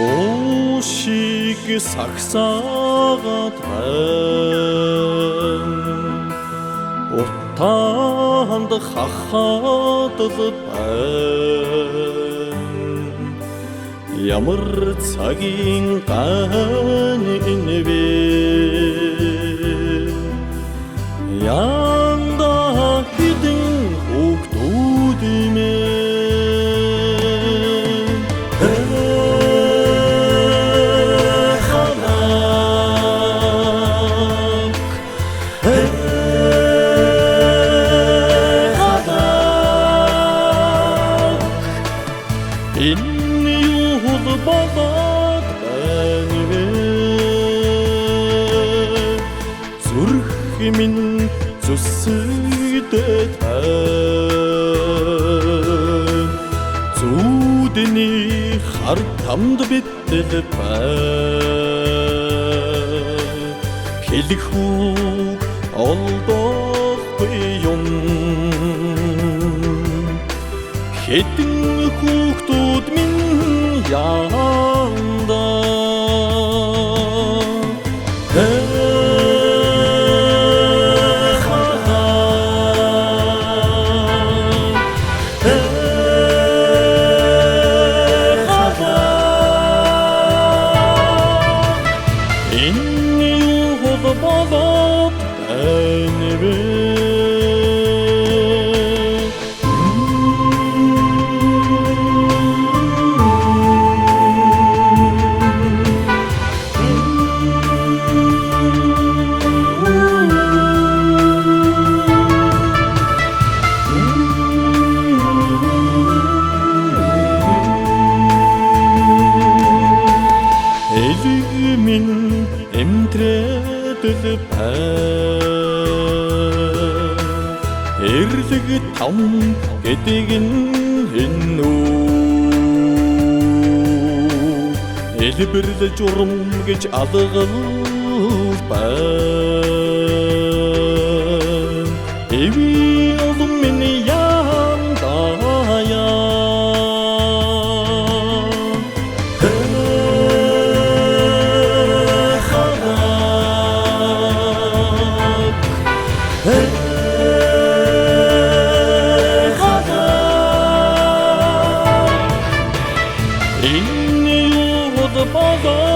오식 сагсагатан утаанд хахадл байна ямар цагийн гань инвэ янда хідэн хүүхдүүд имэ Энэ юу болоод байна вэ? Зүрх минь зүсэдэт байна. Зүудний хар тамд битэл байна. Хэлэх үг олдохгүй юм. Хэдэн хүүхдүүд минь яанда энэ юу болоод байна вэ? Min эмтрээдэл байна. Эрлэг том гэдэг энэ үү? Элбэрл журам гэж алгал байна. Эви олон миний яндая Энэ юу болоод